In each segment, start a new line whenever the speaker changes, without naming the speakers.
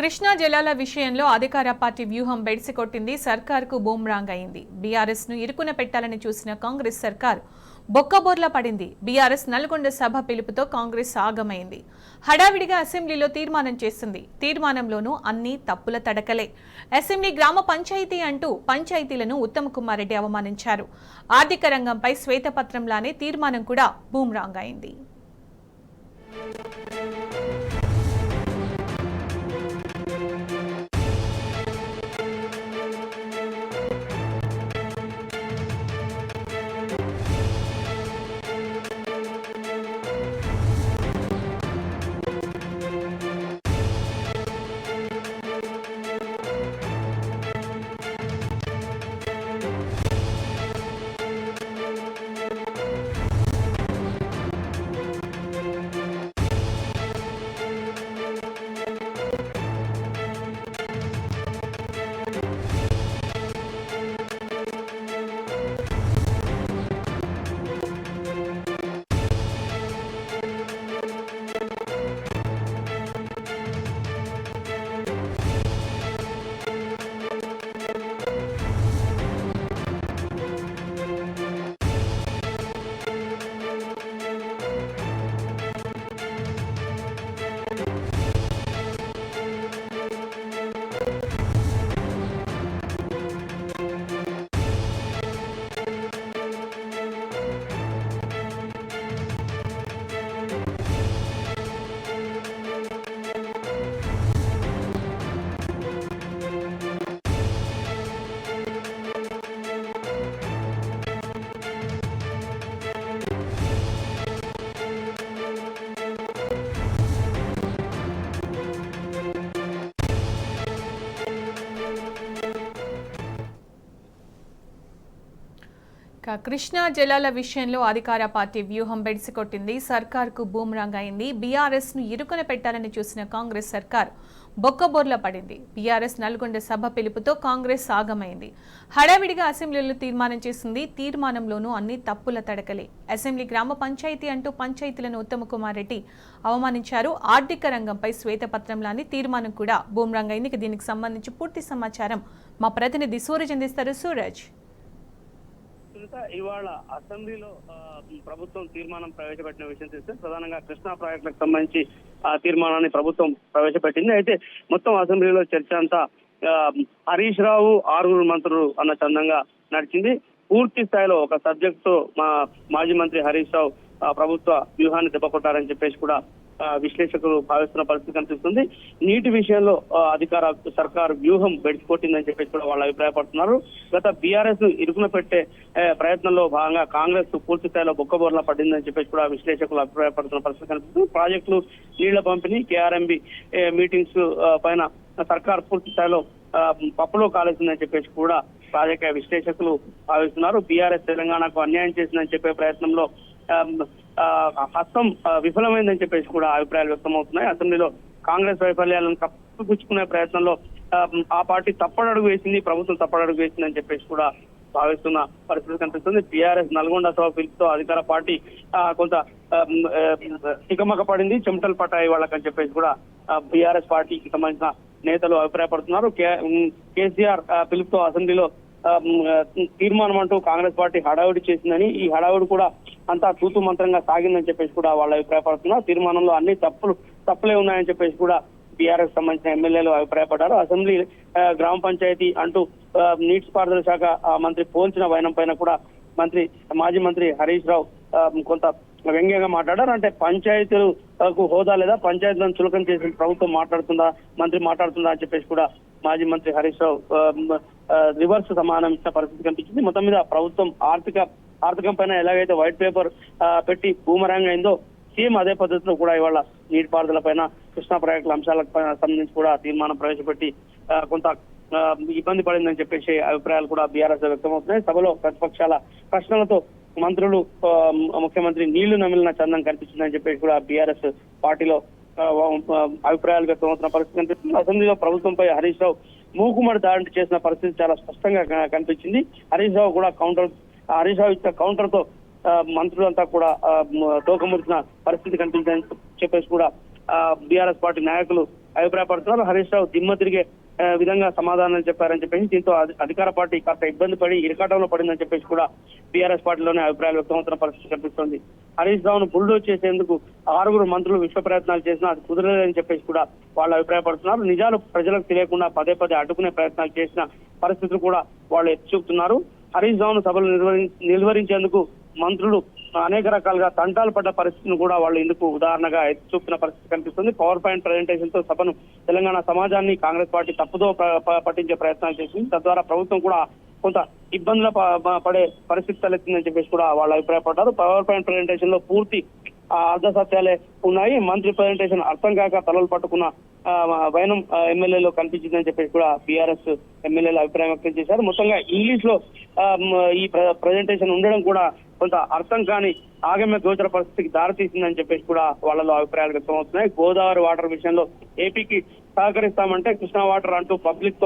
కృష్ణా జలాల విషయంలో అధికార పార్టీ వ్యూహం బెడిసికొట్టింది. సర్కార్కు బూమ్రాంగ్ అయింది. బీఆర్ఎస్ ను ఇరుకున పెట్టాలని చూసిన కాంగ్రెస్ సర్కార్ బొక్కబోర్లా పడింది. బీఆర్ఎస్ నల్గొండ సభ పిలుపుతో కాంగ్రెస్ ఆగమైంది. హడావిడిగా అసెంబ్లీలో తీర్మానం చేసింది. తీర్మానంలోనూ అన్ని తప్పుల తడకలే. అసెంబ్లీ గ్రామ పంచాయతీ అంటూ పంచాయతీలను ఉత్తమ్ కుమార్ రెడ్డి అవమానించారు. ఆర్థిక రంగంపై శ్వేతపత్రంలానే తీర్మానం కూడా బూమ్రాంగ్ అయింది. కృష్ణా జలాల విషయంలో అధికార పార్టీ వ్యూహం బెడిసికొట్టింది. సర్కార్కు బూమ్రాంగ్ అయింది. బీఆర్ఎస్ ను ఇరుకున పెట్టాలని చూసిన కాంగ్రెస్ సర్కార్ బొక్కబోర్లా పడింది. బీఆర్ఎస్ నల్గొండ సభ పిలుపుతో కాంగ్రెస్ ఆగమైంది. హడావిడిగా అసెంబ్లీలో తీర్మానం చేసింది. తీర్మానంలోనూ అన్ని తప్పుల తడకలే. అసెంబ్లీ గ్రామ పంచాయతీ అంటూ పంచాయతీలను ఉత్తమ్ కుమార్ రెడ్డి అవమానించారు. ఆర్థిక రంగంపై శ్వేతపత్రంలాని తీర్మానం కూడా బూమ్రాంగ్ అయింది. దీనికి సంబంధించి పూర్తి సమాచారం మా ప్రతినిధి సూరజ్ అందిస్తారు. సూరజ్,
ఇవాళ అసెంబ్లీలో ప్రభుత్వం తీర్మానం ప్రవేశపెట్టిన విషయం తెలిస్తే ప్రధానంగా కృష్ణా ప్రాజెక్టులకు సంబంధించి ఆ తీర్మానాన్ని ప్రభుత్వం ప్రవేశపెట్టింది. అయితే మొత్తం అసెంబ్లీలో చర్చ అంతా హరీష్ రావు 6 మంత్రులు అన్న చందంగా నడిచింది. పూర్తి స్థాయిలో ఒక సబ్జెక్ట్ తో మాజీ మంత్రి హరీష్ రావు ప్రభుత్వ వ్యూహాన్ని దెబ్బకొట్టారని చెప్పేసి కూడా విశ్లేషకులు భావిస్తున్న పరిస్థితి కనిపిస్తుంది. నీటి విషయంలో అధికార సర్కారు వ్యూహం బెడిసికొట్టిందని చెప్పేసి కూడా వాళ్ళు అభిప్రాయపడుతున్నారు. గత బీఆర్ఎస్ ను ఇరుకున పెట్టే ప్రయత్నంలో భాగంగా కాంగ్రెస్ పూర్తి స్థాయిలో బొక్కబోర్లా పడిందని చెప్పేసి కూడా విశ్లేషకులు అభిప్రాయపడుతున్న పరిస్థితి కనిపిస్తుంది. ప్రాజెక్టులు, నీళ్ల పంపిణీ, కేఆర్ఎంబి మీటింగ్స్ పైన సర్కార్ పూర్తి స్థాయిలో పప్పులో కాలేసిందని చెప్పేసి కూడా రాజకీయ విశ్లేషకులు భావిస్తున్నారు. బీఆర్ఎస్ తెలంగాణకు అన్యాయం చేసిందని చెప్పే ప్రయత్నంలో హస్తం విఫలమైందని చెప్పేసి కూడా అభిప్రాయాలు వ్యక్తమవుతున్నాయి. అసెంబ్లీలో కాంగ్రెస్ వైఫల్యాలను కప్పిపుచ్చుకునే ప్రయత్నంలో ఆ పార్టీ తప్పడడుగు వేసింది, ప్రభుత్వం తప్పడడుగు వేసిందని చెప్పేసి కూడా భావిస్తున్న పరిస్థితి కనిపిస్తుంది. బీఆర్ఎస్ నల్గొండ సభ పిలుపుతో అధికార పార్టీ కొంత తికమక పడింది, చెమటలు పట్టాయి వాళ్ళకని చెప్పేసి కూడా బీఆర్ఎస్ పార్టీకి సంబంధించిన నేతలు అభిప్రాయపడుతున్నారు. కేసీఆర్ పిలుపుతో అసెంబ్లీలో తీర్మానం అంటూ కాంగ్రెస్ పార్టీ హడావుడి చేసిందని, ఈ హడావుడి కూడా అంతా తూతు మంత్రంగా సాగిందని చెప్పేసి కూడా వాళ్ళు అభిప్రాయపడుతున్నారు. తీర్మానంలో అన్ని తప్పులే ఉన్నాయని చెప్పేసి కూడా బీఆర్ఎస్ సంబంధించిన ఎమ్మెల్యేలు అభిప్రాయపడ్డారు. అసెంబ్లీ గ్రామ పంచాయతీ అంటూ నీటిపారుదల శాఖ మంత్రి పోల్చిన వైనం పైన కూడా మాజీ మంత్రి హరీష్ రావు కొంత వ్యంగ్యంగా మాట్లాడారు. అంటే పంచాయతీలకు హోదా లేదా, పంచాయతీలను చులకన చేసి ప్రభుత్వం మంత్రి మాట్లాడుతుందా అని చెప్పేసి కూడా మాజీ మంత్రి హరీష్ రావు రివర్స్ సమానం ఇచ్చిన పరిస్థితి కనిపించింది. మొత్తం మీద ప్రభుత్వం ఆర్థికం పైన ఎలాగైతే వైట్ పేపర్ పెట్టి బూమరాంగ్ అయిందో సేమ్ అదే పద్ధతిలో కూడా ఇవాళ నీటిపారుదల పైన, కృష్ణా ప్రాజెక్టుల అంశాలకు సంబంధించి కూడా తీర్మానం ప్రవేశపెట్టి కొంత ఇబ్బంది పడిందని చెప్పేసి అభిప్రాయాలు కూడా బీఆర్ఎస్ వ్యక్తమవుతున్నాయి. సభలో ప్రతిపక్షాల ప్రశ్నలతో మంత్రులు, ముఖ్యమంత్రి నీళ్లు నమిలిన చందం కనిపించిందని చెప్పేసి కూడా బీఆర్ఎస్ పార్టీలో అభిప్రాయాలు వ్యక్తమవుతున్న పరిస్థితి కనిపిస్తుంది. అసెంబ్లీలో ప్రభుత్వంపై హరీష్ రావు మూకుమ్మడి దాడి చేసిన పరిస్థితి చాలా స్పష్టంగా కనిపించింది. హరీష్ రావు ఇచ్చిన కౌంటర్ తో మంత్రులంతా కూడా తోకముడిచిన పరిస్థితి కనిపించిందని చెప్పేసి కూడా బీఆర్ఎస్ పార్టీ నాయకులు అభిప్రాయపడుతున్నారు. హరీష్ రావు దిమ్మ తిరిగే విధంగా సమాధానాలు చెప్పారని చెప్పేసి, దీంతో అధికార పార్టీ కాస్త ఇబ్బంది పడి ఇరకాటంలో పడిందని చెప్పేసి కూడా బీఆర్ఎస్ పార్టీలోనే అభిప్రాయాలు వ్యక్తమవుతున్న పరిస్థితి కనిపిస్తోంది. హరీష్ రావును బుల్డోజ్ చేసేందుకు 6 మంత్రులు విశ్వ ప్రయత్నాలు చేసినా అది కుదరలేదని చెప్పేసి కూడా వాళ్ళు అభిప్రాయపడుతున్నారు. నిజాలు ప్రజలకు తెలియకుండా పదే అడ్డుకునే ప్రయత్నాలు చేసిన పరిస్థితులు కూడా వాళ్ళు ఎత్తి చూపుతున్నారు. హరీష్ రావును సభలు నిర్వహించేందుకు మంత్రులు అనేక రకాలుగా తంటాలు పడ్డ పరిస్థితిని కూడా వాళ్ళు ఇందుకు ఉదాహరణగా ఎత్తి చూపిన పరిస్థితి కనిపిస్తుంది. పవర్ పాయింట్ ప్రజెంటేషన్ తో సభను తెలంగాణ సమాజాన్ని కాంగ్రెస్ పార్టీ తప్పుదో పట్టించే ప్రయత్నాలు చేసింది. తద్వారా ప్రభుత్వం కూడా కొంత ఇబ్బందులు పడే పరిస్థితి తలెత్తిందని చెప్పేసి కూడా వాళ్ళు అభిప్రాయపడ్డారు. పవర్ పాయింట్ ప్రజెంటేషన్ లో పూర్తి అర్ధ సత్యాలే ఉన్నాయి. మంత్రి ప్రజెంటేషన్ అర్థం కాక తలలు పట్టుకున్న వైనం ఎమ్మెల్యేలో కనిపించిందని చెప్పేసి కూడా బీఆర్ఎస్ ఎమ్మెల్యేలు అభిప్రాయం వ్యక్తం చేశారు. మొత్తంగా ఇంగ్లీష్ లో ఈ ప్రజెంటేషన్ ఉండడం కూడా కొంత అర్థం కాని ఆగమ్య గోచర పరిస్థితికి దారితీసిందని చెప్పేసి కూడా వాళ్ళలో అభిప్రాయాలు వ్యక్తం అవుతున్నాయి. గోదావరి వాటర్ విషయంలో ఏపీకి సహకరిస్తామంటే కృష్ణా వాటర్ అంటూ పబ్లిక్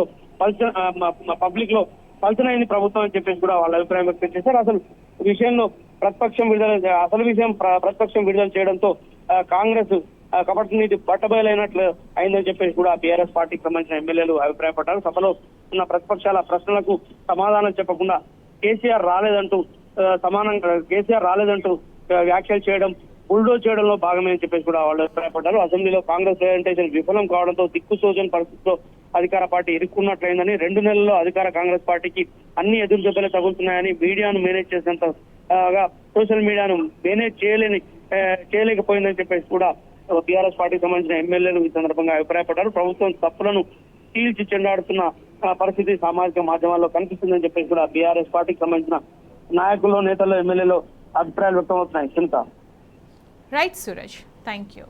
లో పల్చనైంది ప్రభుత్వం అని చెప్పేసి కూడా వాళ్ళ అభిప్రాయం వ్యక్తం చేశారు. అసలు విషయంలో ప్రతిపక్షం విడుదల చేయడంతో కాంగ్రెస్ కపట నీతి బట్టబయలైనట్లు అయిందని చెప్పేసి కూడా బీఆర్ఎస్ పార్టీకి సంబంధించిన ఎమ్మెల్యేలు అభిప్రాయపడ్డారు. సభలో ఉన్న ప్రతిపక్షాల ప్రశ్నలకు సమాధానం చెప్పకుండా కేసీఆర్ రాలేదంటూ వ్యాఖ్యలు చేయడం బుల్డోజ్ చేయడంలో భాగమే అని చెప్పేసి కూడా వాళ్ళు అభిప్రాయపడ్డారు. అసెంబ్లీలో కాంగ్రెస్ ప్రెజెంటేషన్ విఫలం కావడంతో దిక్కుసోజన్ పరిస్థితిలో అధికార పార్టీ ఇరుక్కున్నట్లయిందని, 2 నెలల్లో అధికార కాంగ్రెస్ పార్టీకి అన్ని ఎదురు దెబ్బలే తగులుతున్నాయని, మీడియాను మేనేజ్ చేసినంత సోషల్ మీడియాను మేనేజ్ చేయలేకపోయిందని చెప్పేసి కూడా టీఆర్ఎస్ పార్టీకి సంబంధించిన ఎమ్మెల్యేలు ఈ సందర్భంగా అభిప్రాయపడ్డారు. ప్రభుత్వం తప్పులను చీల్చి చెండాడుతున్న పరిస్థితి సామాజిక మాధ్యమాల్లో కనిపిస్తుందని చెప్పేసి కూడా బీఆర్ఎస్ పార్టీకి సంబంధించిన నాయకులు, నేతలు, ఎమ్మెల్యేలు అభిప్రాయాలు వ్యక్తం అవుతున్నాయి. చింత
రైట్ సూరజ్, థ్యాంక్ యూ.